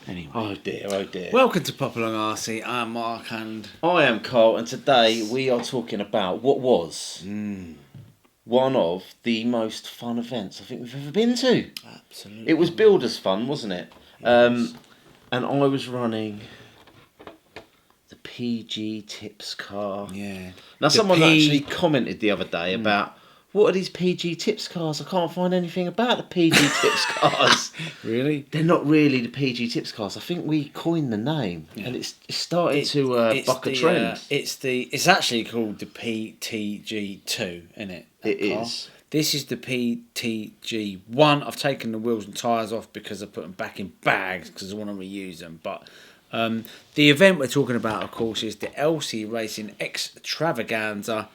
Anyway. Oh dear, oh dear. Welcome to Pop Along RC. I'm Mark and... I am Carl, and today we are talking about what was one of the most fun events I think we've ever been to. Absolutely. It was builders fun, wasn't it? And I was running the PG Tips car. Yeah. Now someone actually commented the other day about, what are these PG Tips cars? I can't find anything about the PG Tips cars. Really? They're not really the PG Tips cars. I think we coined the name, and it's starting to buck a trend. It's actually called the PTG2, isn't it? It is. This is the PTG1. I've taken the wheels and tyres off because I put them back in bags because I want to reuse them. But the event we're talking about, of course, is the LC Racing xtraveganza.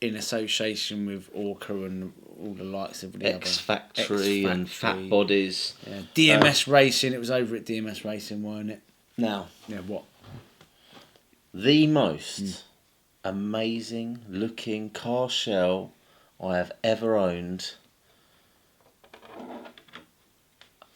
In association with Orca and all the likes of the X Factory and Fat Bodies. Yeah. DMS Racing, it was over at DMS Racing, weren't it? Now, Yeah, what? the most amazing looking car shell I have ever owned.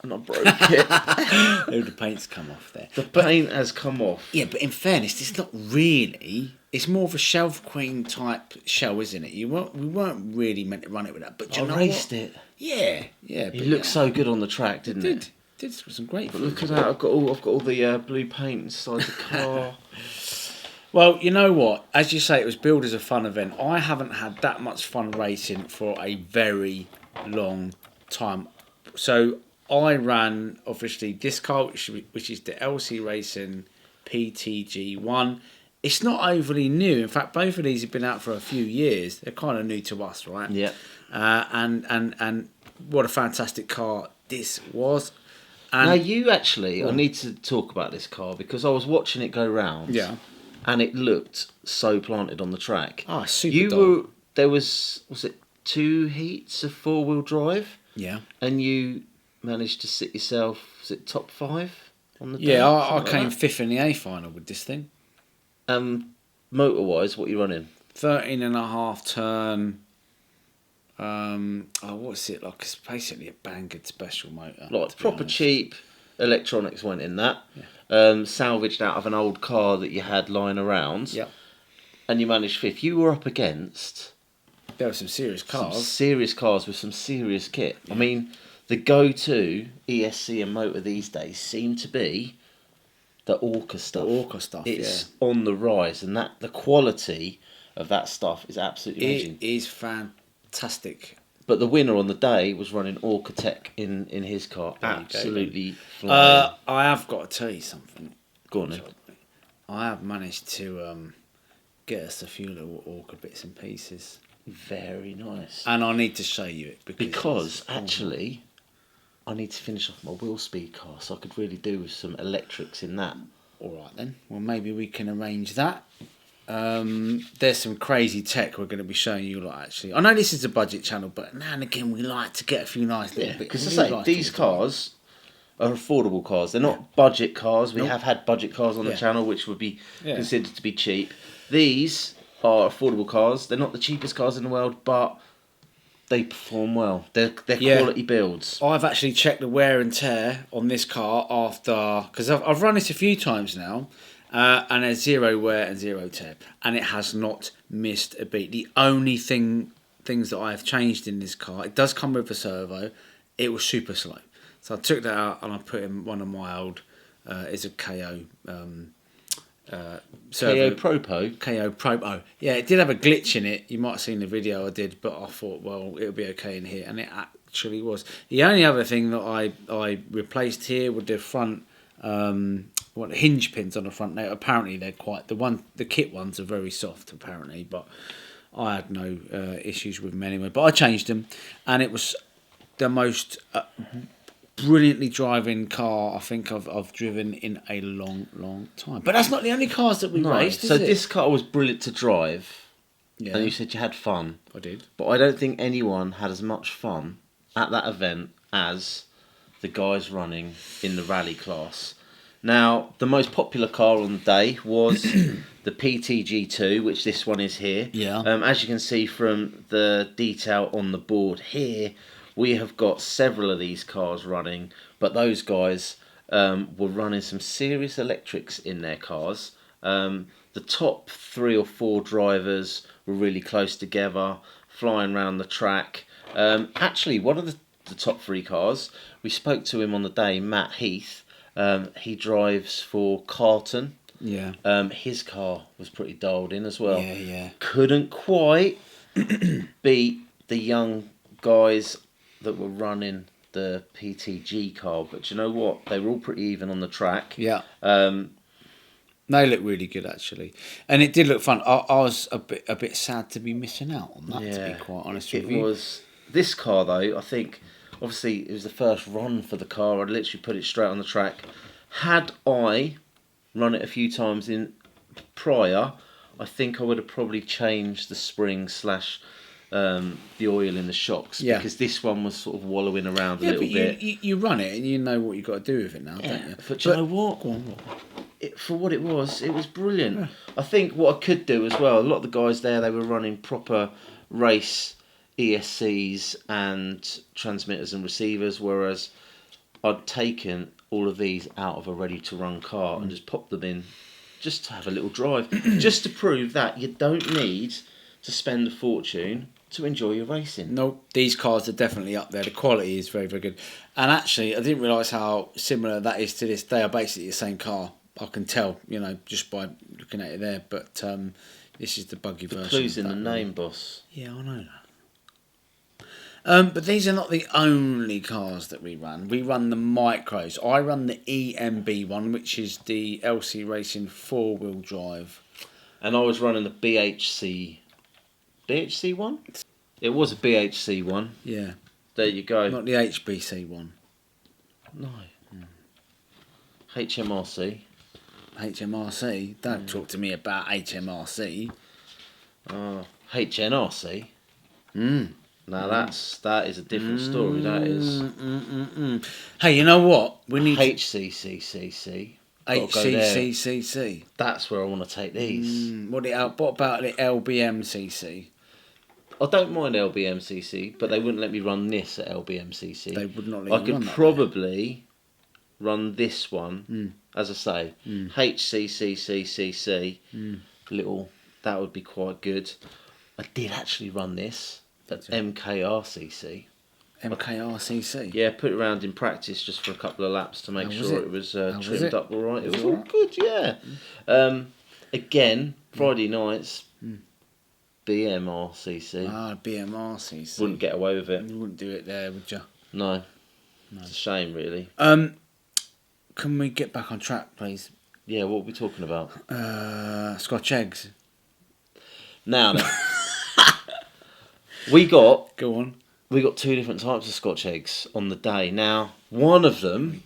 And I broke it. Oh, the paint's come off there. The paint has come off. Yeah, but in fairness, it's not really. It's more of a shelf queen type shell, isn't it? We weren't really meant to run it with that. But you know raced what? it. Yeah. It looked so good on the track, didn't it? Did some great. But look at that! I've got all the blue paint inside the car. Well, you know what? As you say, it was billed as a fun event. I haven't had that much fun racing for a very long time. So I ran, obviously, this car, which is the LC Racing PTG1. It's not overly new. In fact, both of these have been out for a few years. They're kind of new to us, right? Yeah. And what a fantastic car this was. And Now you actually, I need to talk about this car because I was watching it go round. Yeah. And it looked so planted on the track. Oh, super dull. There was it 2 heats of 4-wheel drive? Yeah. And you managed to sit yourself, was it top 5 on the day? Yeah, I came 5th in the A final with this thing. Motor-wise, what are you running? 13.5 turn. What's it like? It's basically a Banggood special motor. Like proper cheap electronics went in that. Yeah. Salvaged out of an old car that you had lying around. Yep. And you managed 5th. You were up against... There were some serious cars. Some serious cars with some serious kit. Yeah. I mean, the go-to ESC and motor these days seem to be the Orca stuff. It's on the rise, and the quality of that stuff is absolutely amazing. It is fantastic. But the winner on the day was running Orca Tech in his car. Absolutely flying. I have got to tell you something. Go on then. I have managed to get us a few little Orca bits and pieces. Very nice. And I need to show you it. Because actually, I need to finish off my wheel speed car, so I could really do with some electrics in that. All right then. Well, maybe we can arrange that. There's some crazy tech we're going to be showing you lot, actually. I know this is a budget channel, but now and again we like to get a few nice little bits. Because I say, these cars are affordable cars. They're not budget cars. We have had budget cars on the channel, which would be considered to be cheap. These are affordable cars. They're not the cheapest cars in the world, but they perform well. They're quality builds. I've actually checked the wear and tear on this car after... Because I've run it a few times now. And there's 0 wear and 0 tear. And it has not missed a beat. The only things that I have changed in this car... It does come with a servo. It was super slow. So I took that out and I put in one of my old... it's a KO... KO Propo? KO Propo. Yeah, it did have a glitch in it. You might have seen the video I did, but I thought, well, it'll be okay in here. And it actually was. The only other thing that I replaced here with the front hinge pins on the front. Now, apparently they're quite... The kit ones are very soft, apparently, but I had no issues with them anyway. But I changed them, and it was the most... brilliantly driving car I think I've driven in a long time. But that's not the only cars that we raced, is so it? This car was brilliant to drive. Yeah. And you said you had fun. I did. But I don't think anyone had as much fun at that event as the guys running in the rally class. Now, the most popular car on the day was the PTG2, which this one is here. Yeah. As you can see from the detail on the board here, We have got several of these cars running, but those guys were running some serious electrics in their cars. The top 3 or 4 drivers were really close together, flying around the track. Actually, one of the top 3 cars, we spoke to him on the day, Matt Heath. He drives for Carten. Yeah. His car was pretty dialed in as well. Yeah. Couldn't quite beat the young guys that were running the PTG car, but you know what? They were all pretty even on the track. Yeah. They look really good actually, and it did look fun. I was a bit sad to be missing out on that. To be quite honest with you, it was this car though. I think obviously it was the first run for the car. I'd literally put it straight on the track. Had I run it a few times in prior, I think I would have probably changed the spring / the oil in the shocks, because this one was sort of wallowing around a little bit. You run it and you know what you've got to do with it now, don't you? But you know what? For what it was brilliant. Yeah. I think what I could do as well, a lot of the guys there, they were running proper race ESCs and transmitters and receivers, whereas I'd taken all of these out of a ready-to-run car and just popped them in just to have a little drive, just to prove that you don't need to spend a fortune to enjoy your racing. No, these cars are definitely up there. The quality is very, very good. And actually, I didn't realise how similar that is to this. They are basically the same car. I can tell, just by looking at it there. But this is the buggy version. The clue's in the name, boss. Yeah, I know that. But these are not the only cars that we run. We run the micros. I run the EMB one, which is the LC Racing 4-wheel drive. And I was running the BHC one? It was a BHC one. Yeah. There you go. Not the HBC one. No. HMRC. HMRC? Don't talk to me about HMRC. HNRC. Now that is a different story. That is. Hey, you know what? We need HCCCC. HCCCC. That's where I want to take these. What about the LBMCC? I don't mind LBMCC, but they wouldn't let me run this at LBMCC. They would not let you run that. I could probably run this one, as I say, HCCCCC. Little, that would be quite good. I did actually run this at MKRCC. MKRCC? Yeah, put it around in practice just for a couple of laps to make sure it was trimmed up all right. It was all good, yeah. Again, Friday nights, BMRCC. BMRCC. Wouldn't get away with it. You wouldn't do it there, would you? No. It's a shame, really. Can we get back on track, please? Yeah, what are we talking about? Scotch eggs. Now then. Go on. We got 2 different types of Scotch eggs on the day. Now, one of them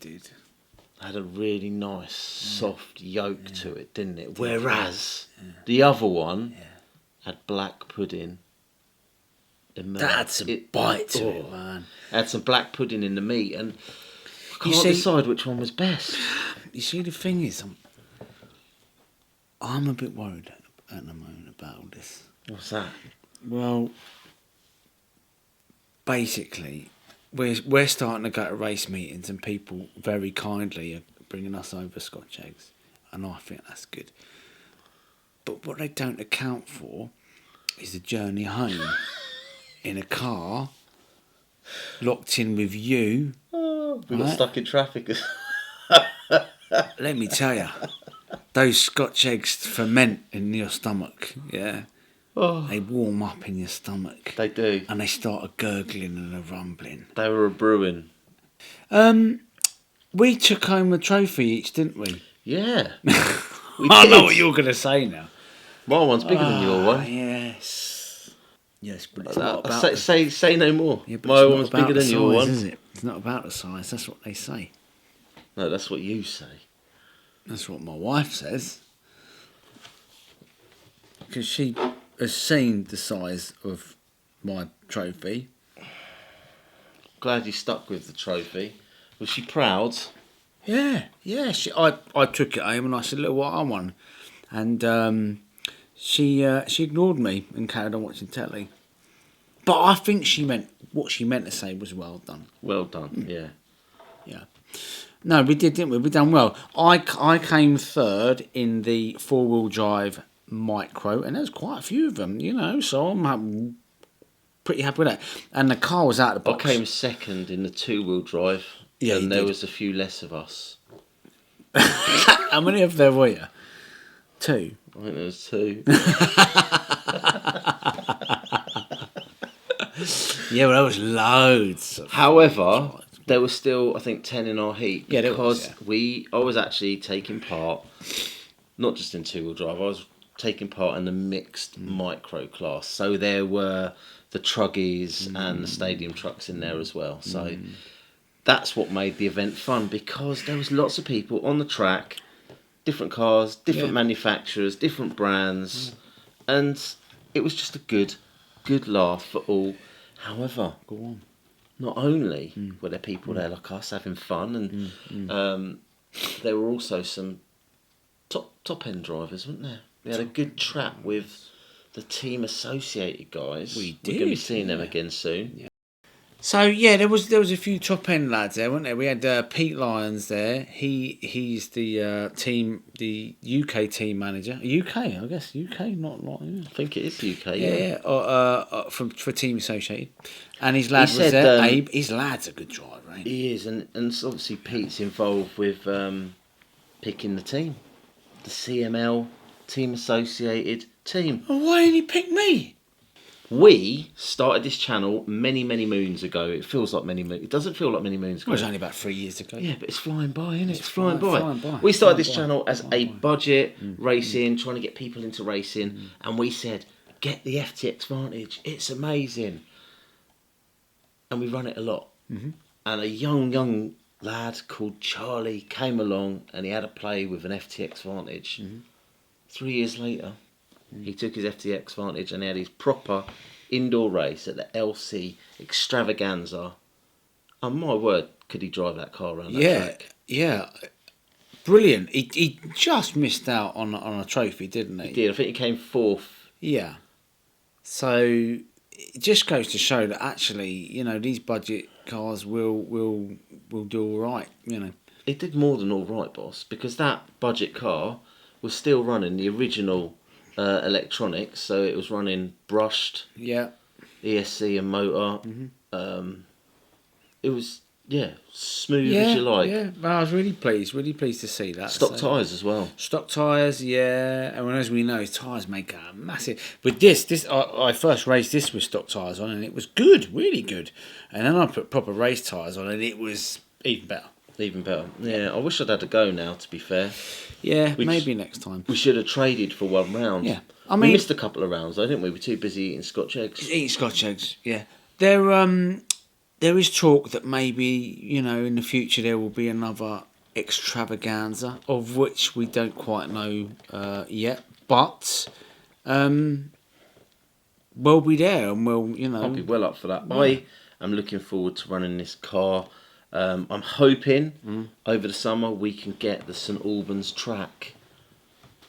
had a really nice, soft yolk to it, didn't it? Whereas the other one had black pudding. That had some bite to it, man. Had some black pudding in the meat, and I can't decide which one was best. You see, the thing is, I'm a bit worried at the moment about all this. What's that? Well, basically, we're starting to go to race meetings, and people very kindly are bringing us over Scotch eggs, and I think that's good. But what they don't account for is the journey home in a car, locked in with you. We got stuck in traffic. Let me tell you, those Scotch eggs ferment in your stomach, yeah? They warm up in your stomach. They do. And they start a gurgling and a rumbling. They were a brewing. We took home a trophy each, didn't we? Yeah. I know what you're going to say now. My one's bigger than your one. Yes. Yes, but it's not about... Say no more. Yeah, my one's bigger than your one. Is it? It's not about the size, that's what they say. No, that's what you say. That's what my wife says. Because she has seen the size of my trophy. Glad you stuck with the trophy. Was she proud? Yeah. I took it home and I said, look what I won. And she ignored me and carried on watching telly. But I think she meant what she meant to say was well done. Well done, yeah. Yeah. No, we did, didn't we? We done well. I came third in the 4-wheel drive micro, and there's quite a few of them, you know, so I'm pretty happy with that. And the car was out of the box. I came second in the 2-wheel drive, and there was a few less of us. How many of there were you? 2. I think there was 2. Yeah, well, there was loads. However, there was still, I think, 10 in our heat. Yeah, because I was actually taking part, not just in 2-wheel drive, I was taking part in the mixed micro class. So there were the truggies and the stadium trucks in there as well. So that's what made the event fun, because there was lots of people on the track, different cars, different manufacturers, different brands, and it was just a good laugh for all. However, Go on. not only were there people there like us having fun, and there were also some top end drivers, weren't there? We had a good chat with the Team Associated guys. We We're going to be did, seeing them again soon. Yeah. So yeah, there was a few top end lads there, weren't there? We had Pete Lyons there. He's the UK team manager. UK, I guess. UK, not. Yeah. I think it is UK. Yeah. For Team Associated, and his lad was there. Abe. His lad's a good driver, ain't he? He is, and obviously Pete's involved with picking the team, the CML Team Associated team. Well, why didn't he pick me? We started this channel many moons ago. It feels like many moons. It doesn't feel like many moons ago. Well, it was only about 3 years ago. Yeah, but it's flying by, isn't it? It's flying by. We started this channel as a budget racing, trying to get people into racing, and we said, get the FTX Vantage. It's amazing. And we run it a lot. And a young lad called Charlie came along, and he had a play with an FTX Vantage. 3 years later, he took his FTX Vantage and he had his proper indoor race at the LC Extravaganza. And my word, could he drive that car around that track? Yeah. Brilliant. He just missed out on a trophy, didn't he? He did. I think he came 4th. Yeah. So it just goes to show that actually, you know, these budget cars will do all right, you know. It did more than all right, boss, because that budget car was still running the original electronics, so it was running brushed, ESC and motor. It was smooth as you like. Yeah, but I was really pleased to see that. Stock tyres as well. Stock tyres, yeah, and as we know, tyres make a massive. But this I first raced this with stock tyres on, and it was good, really good. And then I put proper race tyres on, and it was even better. Even better. Yeah, I wish I'd had a go now, to be fair. Yeah, maybe next time. We should have traded for one round. Yeah. We missed a couple of rounds, though, didn't we? We were too busy eating Scotch eggs. Eating Scotch eggs, yeah. There is talk that maybe, you know, in the future there will be another extravaganza, of which we don't quite know yet. But we'll be there, and we'll, you know. I'll be well up for that. I am looking forward to running this car. I'm hoping over the summer we can get the St Albans track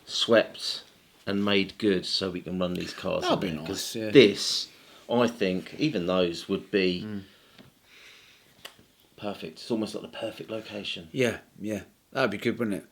swept and made good, so we can run these cars. That'd be nice. Yeah. This, I think, even those would be perfect. It's almost like the perfect location. Yeah, that'd be good, wouldn't it?